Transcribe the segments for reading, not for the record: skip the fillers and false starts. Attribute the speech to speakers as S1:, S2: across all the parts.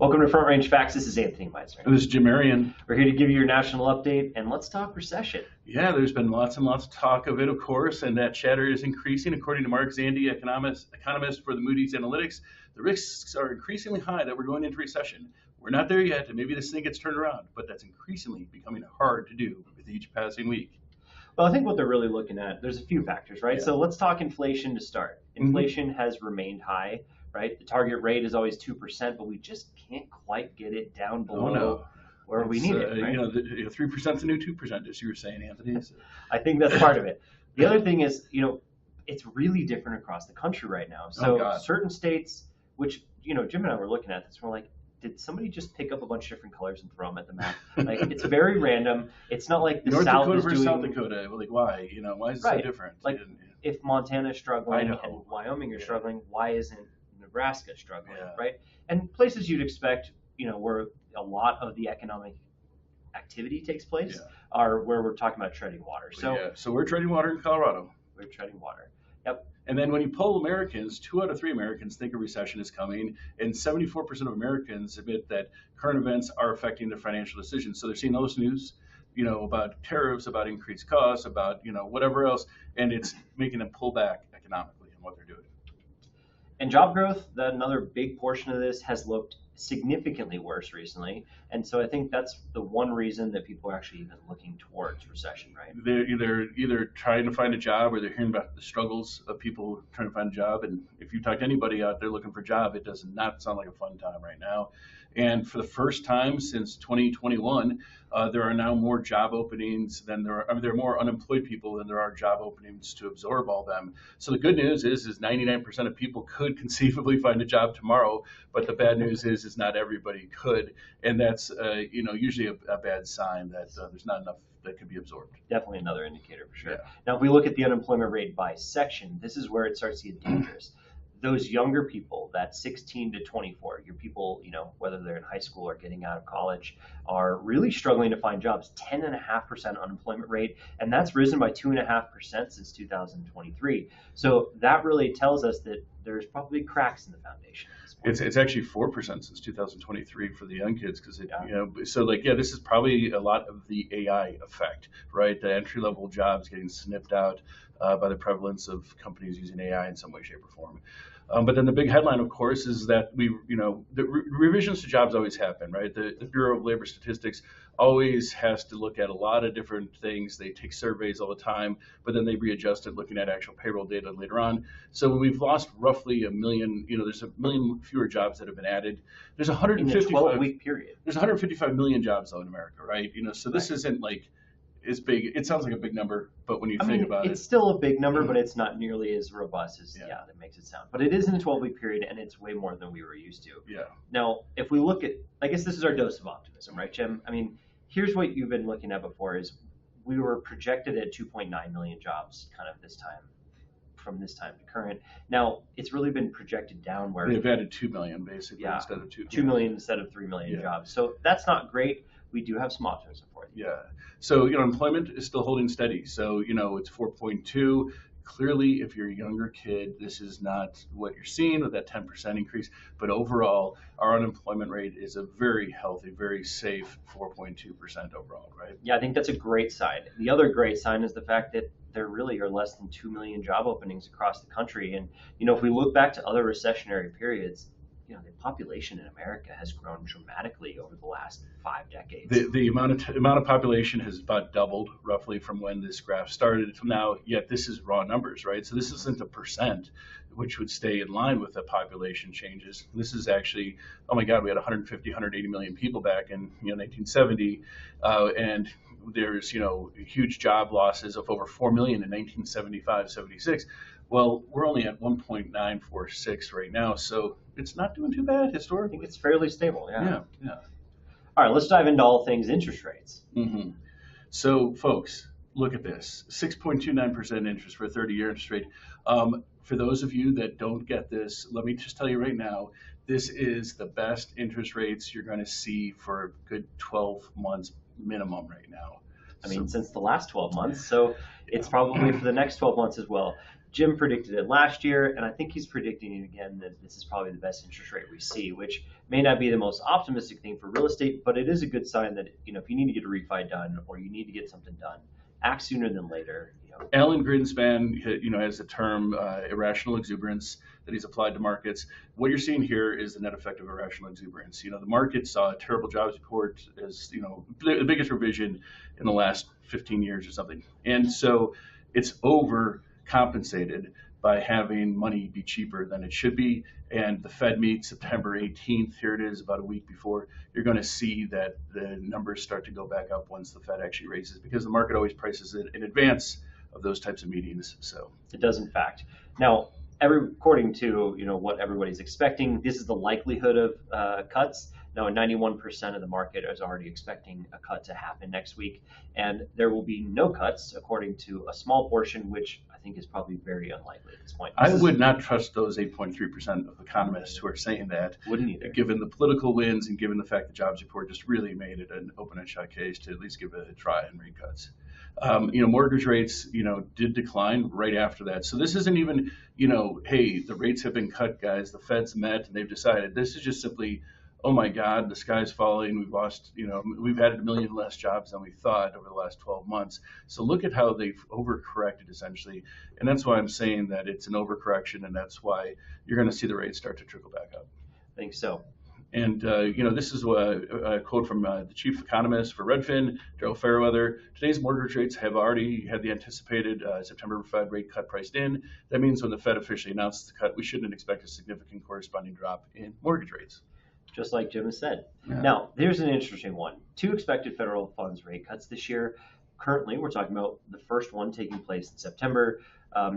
S1: Welcome to Front Range Facts. This is Anthony Meisner.
S2: This is Jim Marion.
S1: We're here to give you your national update, and let's talk recession.
S2: Yeah, there's been lots and lots of talk of it, of course, and that chatter is increasing. According to Mark Zandi, economist for the Moody's Analytics, the risks are increasingly high that we're going into recession. We're not there yet, and maybe this thing gets turned around, but that's increasingly becoming hard to do with each passing week.
S1: Well, I think what they're really looking at, there's a few factors, right?
S2: Yeah.
S1: So let's talk inflation to start. Inflation has remained high, right? The target rate is always 2%, but we just can't quite get it down below where we need it. Right?
S2: 3% is the new 2%, as you were saying, Anthony. So.
S1: I think that's part of it. The other thing is, it's really different across the country right now. So certain states, which, Jim and I were looking at this, we're like, did somebody just pick up a bunch of different colors and throw them at the map? Like, it's very random. It's not like the
S2: North
S1: South
S2: Dakota
S1: is
S2: versus
S1: doing...
S2: South Dakota. Like, why? Why is it so different?
S1: Like, if Montana is struggling and Wyoming is
S2: Yeah.
S1: struggling, why isn't Nebraska struggling,
S2: Yeah.
S1: right? And places you'd expect, where a lot of the economic activity takes place are where we're talking about treading water.
S2: So we're treading water in Colorado.
S1: We're treading water. Yep.
S2: And then when you poll Americans, 2 out of 3 Americans think a recession is coming, and 74% of Americans admit that current events are affecting their financial decisions. So they're seeing all this news, about tariffs, about increased costs, about, whatever else, and it's making them pull back economically on what they're doing.
S1: And job growth, another big portion of this, has looked significantly worse recently. And so I think that's the one reason that people are actually even looking towards recession, right?
S2: They're either trying to find a job or they're hearing about the struggles of people trying to find a job. And if you talk to anybody out there looking for a job, it does not sound like a fun time right now. And for the first time since 2021, there are now more job openings than there are. There are more unemployed people than there are job openings to absorb all them. So the good news is 99% of people could conceivably find a job tomorrow. But the bad news is not everybody could, and that's usually a bad sign that there's not enough that could be absorbed.
S1: Definitely another indicator for sure.
S2: Yeah.
S1: Now, if we look at the unemployment rate by section, this is where it starts to get dangerous. Those younger people, that 16 to 24, your people, whether they're in high school or getting out of college, are really struggling to find jobs. 10.5% unemployment rate, and that's risen by 2.5% since 2023. So that really tells us that there's probably cracks in the foundation.
S2: It's actually 4% since 2023 for the young kids because this is probably a lot of the AI effect, right? The entry level jobs getting snipped out by the prevalence of companies using AI in some way, shape, or form. But then the big headline, of course, is that the revisions to jobs always happen, right? The Bureau of Labor Statistics always has to look at a lot of different things. They take surveys all the time, but then they readjust it looking at actual payroll data later on. So we've lost roughly 1 million, there's 1 million fewer jobs that have been added. There's 155
S1: in a 12-week period.
S2: There's 155 million jobs though in America, right? So this isn't like is big. It sounds like a big number, but when you think about it,
S1: it's still a big number, but it's not nearly as robust as that makes it sound. But it is in a 12-week period, and it's way more than we were used to.
S2: Yeah.
S1: Now, if we look at, I guess this is our dose of optimism, right, Jim? Here's what you've been looking at before: is we were projected at 2.9 million jobs, kind of this time, from this time to current. Now, it's really been projected down where
S2: they've added 2 million basically instead of 2
S1: million instead of 3 million jobs. So that's not great. We do have some optimism for it.
S2: Yeah. So, employment is still holding steady. So, it's 4.2. Clearly, if you're a younger kid, this is not what you're seeing with that 10% increase. But overall, our unemployment rate is a very healthy, very safe 4.2% overall, right?
S1: Yeah, I think that's a great sign. The other great sign is the fact that there really are less than 2 million job openings across the country. And, if we look back to other recessionary periods, the population in America has grown dramatically over the last 5 decades.
S2: The amount of population has about doubled roughly from when this graph started to now, yet this is raw numbers, right? So this isn't a percent, which would stay in line with the population changes. This is actually, oh my God, we had 150, 180 million people back in 1970, and there's huge job losses of over 4 million in 1975, 76. Well, we're only at 1.946 right now, so it's not doing too bad historically.
S1: I think it's fairly stable,
S2: Yeah.
S1: All right, let's dive into all things interest rates.
S2: Mm-hmm. So, folks, look at this: 6.29% interest for a 30-year interest rate. For those of you that don't get this, let me just tell you right now, this is the best interest rates you're going to see for a good 12 months minimum right now.
S1: Since the last 12 months, so it's probably for the next 12 months as well. Jim predicted it last year, and I think he's predicting it again that this is probably the best interest rate we see, which may not be the most optimistic thing for real estate, but it is a good sign that, if you need to get a refi done or you need to get something done, act sooner than later.
S2: Alan Greenspan, has the term irrational exuberance that he's applied to markets. What you're seeing here is the net effect of irrational exuberance. The market saw a terrible jobs report as, the biggest revision in the last 15 years or something. And so it's overcompensated by having money be cheaper than it should be. And the Fed meets September 18th. Here it is, about a week before. You're going to see that the numbers start to go back up once the Fed actually raises, because the market always prices it in advance of those types of meetings. So
S1: it does, in fact. Now, according to what everybody's expecting, this is the likelihood of cuts. Now, 91% of the market is already expecting a cut to happen next week, and there will be no cuts, according to a small portion, which I think is probably very unlikely at this point.
S2: I would not trust those 8.3% of economists who are saying that.
S1: Wouldn't either.
S2: Given the political wins and given the fact the jobs report just really made it an open and shut case to at least give it a try and rate cuts. Mortgage rates, did decline right after that. So this isn't even, hey, the rates have been cut, guys. The Fed's met and they've decided. This is just simply, oh my God, the sky's falling. We've lost, we've added 1 million less jobs than we thought over the last 12 months. So look at how they've overcorrected essentially. And that's why I'm saying that it's an overcorrection, and that's why you're going to see the rates start to trickle back up.
S1: I think so.
S2: And, this is a quote from the chief economist for Redfin, Daryl Fairweather. Today's mortgage rates have already had the anticipated September Fed rate cut priced in. That means when the Fed officially announces the cut, we shouldn't expect a significant corresponding drop in mortgage rates.
S1: Just like Jim has said.
S2: Yeah.
S1: Now, here's an interesting one. 2 expected federal funds rate cuts this year. Currently, we're talking about the first one taking place in September.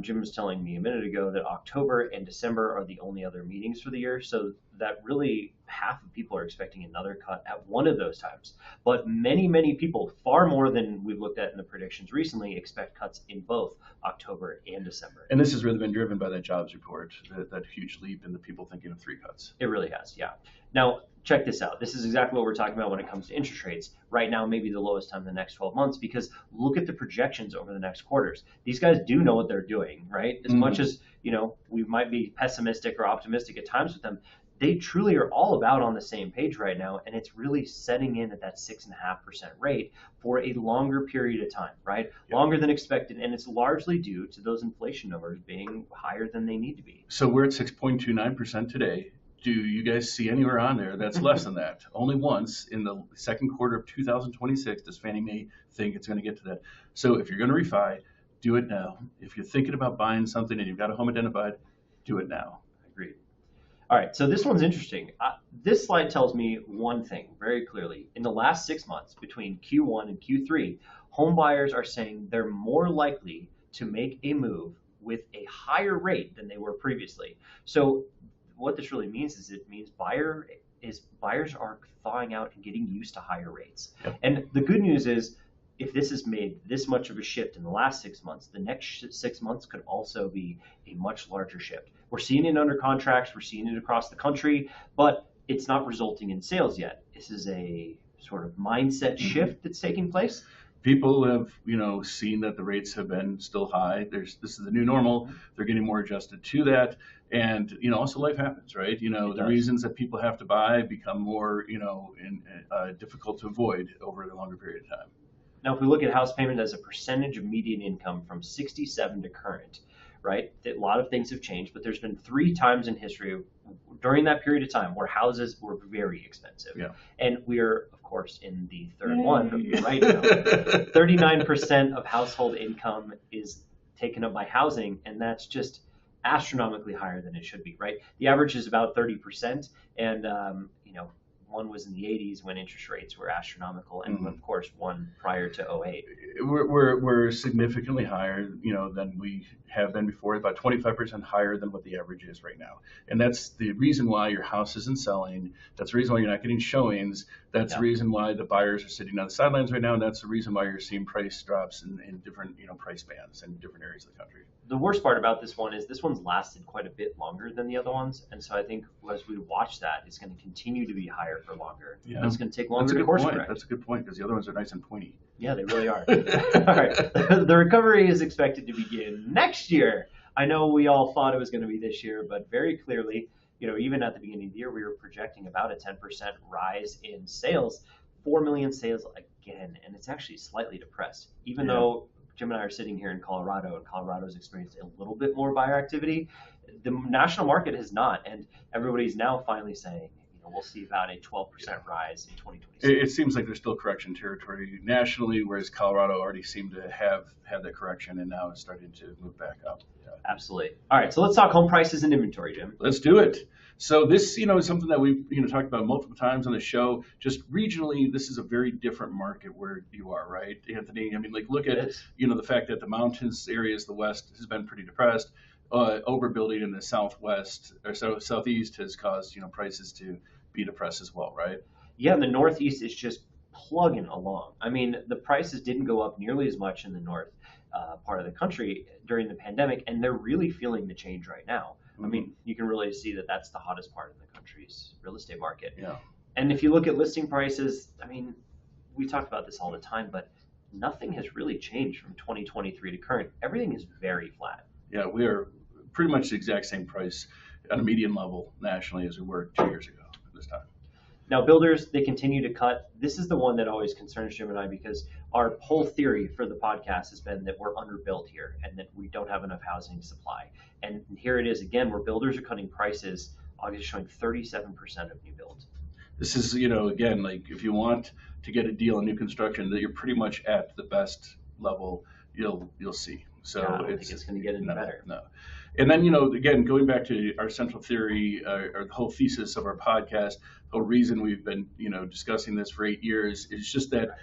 S1: Jim was telling me a minute ago that October and December are the only other meetings for the year, so that really half of people are expecting another cut at one of those times. But many, many people, far more than we've looked at in the predictions recently, expect cuts in both October and December.
S2: And this has really been driven by that jobs report, that huge leap in the people thinking of 3 cuts.
S1: It really has, yeah. Now, check this out. This is exactly what we're talking about when it comes to interest rates. Right now, maybe the lowest time in the next 12 months, because look at the projections over the next quarters. These guys do know what they're doing, right? As much as, we might be pessimistic or optimistic at times with them, they truly are all about on the same page right now, and it's really setting in at that 6.5% rate for a longer period of time, right? Yep. Longer than expected, and it's largely due to those inflation numbers being higher than they need to be.
S2: So we're at 6.29% today. Do you guys see anywhere on there that's less than that? Only once in the second quarter of 2026 does Fannie Mae think it's going to get to that. So if you're going to refi, do it now. If you're thinking about buying something and you've got a home identified, do it now.
S1: Agreed. All right, so this one's interesting. This slide tells me one thing very clearly. In the last 6 months, between Q1 and Q3, home buyers are saying they're more likely to make a move with a higher rate than they were previously. So what this really means is it means buyers are thawing out and getting used to higher rates.
S2: Yep.
S1: And the good news is, if this has made this much of a shift in the last 6 months, the next 6 months could also be a much larger shift. We're seeing it under contracts, we're seeing it across the country, but it's not resulting in sales yet. This is a sort of mindset shift that's taking place.
S2: People have, seen that the rates have been still high. This is the new normal. They're getting more adjusted to that. And, also life happens, right? The reasons that people have to buy become more, difficult to avoid over a longer period of time.
S1: Now, if we look at house payment as a percentage of median income from 67 to current, right? A lot of things have changed, but there's been 3 times in history during that period of time where houses were very expensive.
S2: Yeah.
S1: And we're, of course, in the third one right now. 39% of household income is taken up by housing, and that's just astronomically higher than it should be, right? The average is about 30%, and one was in the 80s when interest rates were astronomical, and of course one prior to 2008.
S2: We're significantly higher, than we have been before, about 25% higher than what the average is right now. And that's the reason why your house isn't selling. That's the reason why you're not getting showings. That's the reason why the buyers are sitting on the sidelines right now. And that's the reason why you're seeing price drops in different, price bands in different areas of the country.
S1: The worst part about this one is this one's lasted quite a bit longer than the other ones. And so I think as we watch that, it's going to continue to be higher for longer.
S2: Yeah.
S1: It's going to take longer to course correct.
S2: That's a good point, because the other ones are nice and pointy.
S1: Yeah, they really are. All right. The recovery is expected to begin next year. I know we all thought it was going to be this year, but very clearly, even at the beginning of the year, we were projecting about a 10% rise in sales, 4 million sales again, and it's actually slightly depressed, even though Jim and I are sitting here in Colorado, and Colorado's experienced a little bit more buyer activity. The national market has not, and everybody's now finally saying, we'll see about a 12% rise in 2026.
S2: It seems like there's still correction territory nationally, whereas Colorado already seemed to have had that correction, and now it's starting to move back up.
S1: Absolutely. All right, so let's talk home prices and inventory, Jim.
S2: Let's do it. So this, is something that we've talked about multiple times on the show. Just regionally, this is a very different market where you are, right, Anthony? I mean, look at the fact that the mountains areas, the West has been pretty depressed. Overbuilding in the Southwest or Southeast has caused prices to be depressed as well, right?
S1: Yeah, the Northeast is just plugging along. I mean, the prices didn't go up nearly as much in the north part of the country during the pandemic, and they're really feeling the change right now. I mean, you can really see that that's the hottest part of the country's real estate market.
S2: Yeah.
S1: And if you look at listing prices, I mean, we talk about this all the time, but nothing has really changed from 2023 to current. Everything is very flat.
S2: Yeah, we are pretty much the exact same price at a median level nationally as we were 2 years ago at this time.
S1: Now, builders, they continue to cut. This is the one that always concerns Jim and I, because our whole theory for the podcast has been that we're underbuilt here and that we don't have enough housing supply. And here it is again, where builders are cutting prices. August is showing 37% of new builds.
S2: This is, again, if you want to get a deal on new construction, that you're pretty much at the best level you'll see. So
S1: I don't think it's going to get any better.
S2: No. And then, again, going back to our central theory or the whole thesis of our podcast, the whole reason we've been, discussing this for 8 years is just that,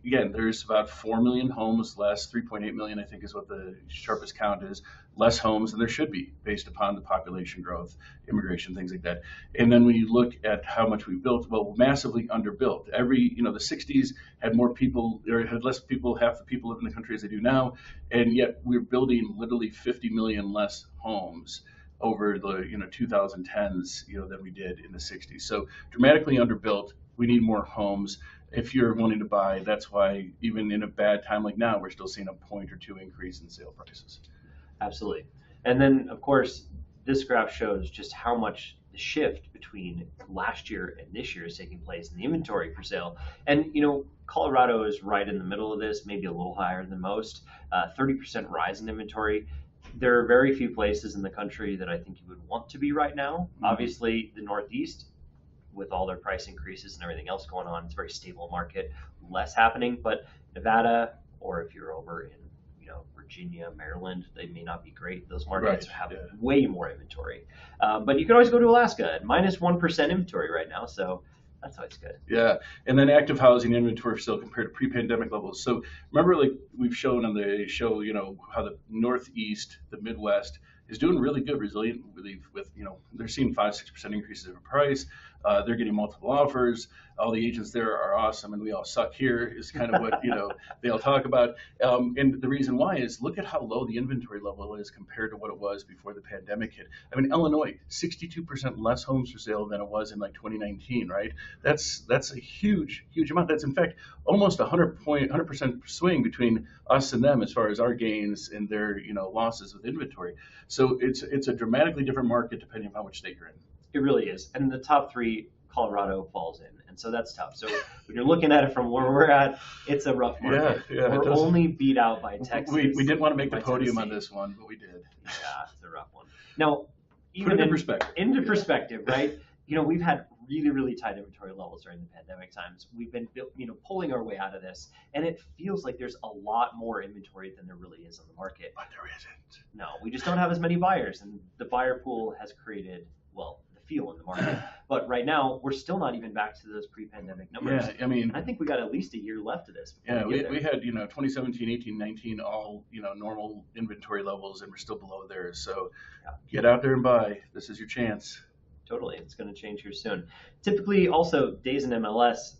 S2: again, there's about 4 million homes less, 3.8 million, I think is what the sharpest count is, less homes than there should be based upon the population growth, immigration, things like that. And then when you look at how much we built, well, massively underbuilt. The 60s had more people, or had less people, half the people live in the country as they do now, and yet we're building literally 50 million less homes over the 2010s than we did in the 60s. So dramatically underbuilt. We need more homes. If you're wanting to buy, that's why even in a bad time like now, we're still seeing a point or two increase in sale prices.
S1: Absolutely. And then, of course, this graph shows just how much the shift between last year and this year is taking place in the inventory for sale. And, Colorado is right in the middle of this, maybe a little higher than most, 30% rise in inventory. There are very few places in the country that I think you would want to be right now. Mm-hmm. Obviously, the Northeast, with all their price increases and everything else going on, it's a very stable market, less happening. But Nevada, or if you're over in Virginia, Maryland, they may not be great. Those markets have way more inventory. But you can always go to Alaska at minus 1% inventory right now. So that's always good.
S2: Yeah. And then active housing inventory still compared to pre-pandemic levels. So remember, we've shown on the show, how the Northeast, the Midwest is doing really good, resilient with they're seeing 5-6% increases in price. They're getting multiple offers. All the agents there are awesome, and we all suck here is kind of what they all talk about. And the reason why is look at how low the inventory level is compared to what it was before the pandemic hit. I mean, Illinois, 62% less homes for sale than it was in 2019, right? That's a huge amount. That's in fact almost 100% swing between us and them as far as our gains and their losses with inventory. So it's a dramatically different market depending on how much state you're in.
S1: It really is. And the top three, Colorado falls in. And so that's tough. So when you're looking at it from where we're at, it's a rough market.
S2: Yeah,
S1: we're only beat out by Texas.
S2: We didn't want to make the podium on this one, but we did.
S1: Yeah, it's a rough one. Now, even
S2: into perspective,
S1: right? We've had really, really tight inventory levels during the pandemic times. We've been, pulling our way out of this, and it feels like there's a lot more inventory than there really is on the market.
S2: But there isn't.
S1: No, we just don't have as many buyers, and the buyer pool has created, feel in the market. But right now, we're still not even back to those pre-pandemic numbers.
S2: Yeah, I mean,
S1: I think we got at least a year left of this.
S2: Yeah, we had 2017, 18, 19, all normal inventory levels, and we're still below there. So get out there and buy. This is your chance.
S1: Totally, it's going to change here soon. Typically, also days in MLS.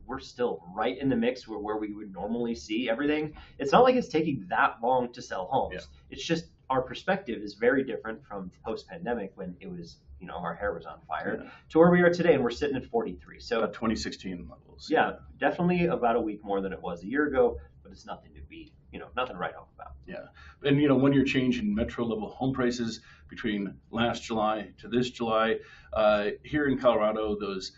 S1: We're still right in the mix where we would normally see everything. It's not like it's taking that long to sell homes. Yeah. It's just our perspective is very different from post-pandemic when it was, our hair was on fire to where we are today, and we're sitting at 43. So
S2: about 2016 levels.
S1: Yeah, definitely about a week more than it was a year ago, but it's nothing to be nothing to write home about.
S2: Yeah. And, 1 year change in metro level home prices between last July to this July. Here in Colorado, those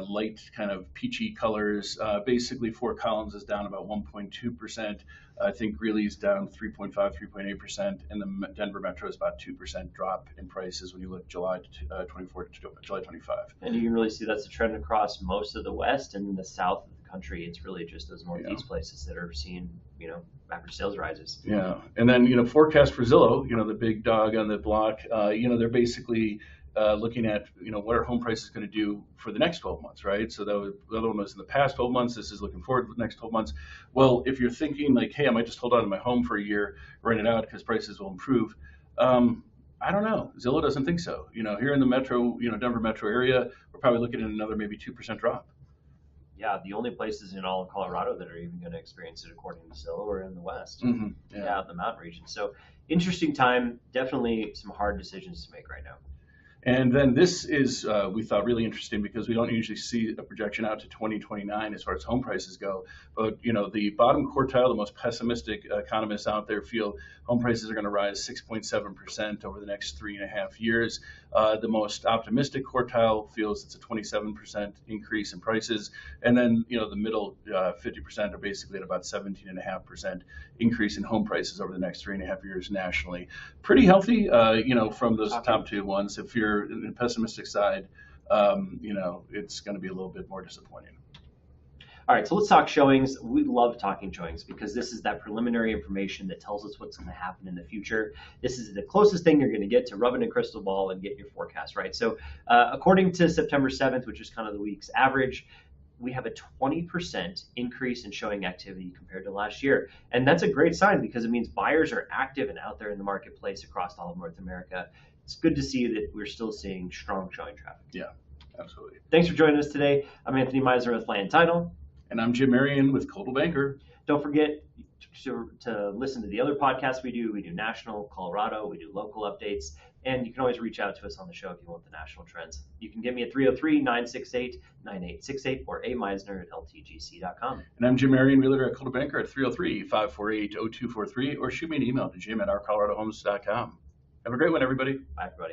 S2: light kind of peachy colors, basically Fort Collins is down about 1.2%. I think Greeley's down 3.5, 3.8%, and the Denver metro is about 2% drop in prices when you look July 24 to July 25.
S1: And you can really see that's a trend across most of the West and the South of the country. It's really just those Northeast places that are seeing, average sales rises.
S2: Yeah. And then, forecast for Zillow, the big dog on the block, they're basically looking at, what are home prices going to do for the next 12 months, right? So the other one was in the past 12 months. This is looking forward to the next 12 months. Well, if you're thinking like, hey, I might just hold on to my home for a year, rent it out because prices will improve. I don't know. Zillow doesn't think so. Here in the metro, Denver metro area, we're probably looking at another maybe 2% drop.
S1: Yeah, the only places in all of Colorado that are even going to experience it, according to Zillow, are in the West.
S2: Mm-hmm.
S1: Yeah, the mountain region. So interesting time. Definitely some hard decisions to make right now.
S2: And then this is, we thought, really interesting because we don't usually see a projection out to 2029 as far as home prices go. But, the bottom quartile, the most pessimistic economists out there feel home prices are going to rise 6.7% over the next 3.5 years. The most optimistic quartile feels it's a 27% increase in prices. And then, the middle 50% are basically at about 17.5% increase in home prices over the next 3.5 years nationally. Pretty healthy, from those top two ones. If you're in the pessimistic side, it's going to be a little bit more disappointing.
S1: All right, so let's talk showings. We love talking showings because this is that preliminary information that tells us what's going to happen in the future. This is the closest thing you're going to get to rubbing a crystal ball and get your forecast right. So according to September 7th, which is kind of the week's average, we have a 20% increase in showing activity compared to last year. And that's a great sign because it means buyers are active and out there in the marketplace across all of North America. It's good to see that we're still seeing strong showing traffic.
S2: Yeah, absolutely.
S1: Thanks for joining us today. I'm Anthony Meisner with Land Title.
S2: And I'm Jim Marion with Coldwell Banker.
S1: Don't forget to listen to the other podcasts we do. We do national, Colorado, we do local updates, and you can always reach out to us on the show if you want the national trends. You can get me at 303-968-9868 or ameisner@ltgc.com.
S2: And I'm Jim Marion, realtor at Coldwell Banker at 303-548-0243, or shoot me an email to jim@ourcoloradohomes.com. Have a great one, everybody.
S1: Bye, everybody.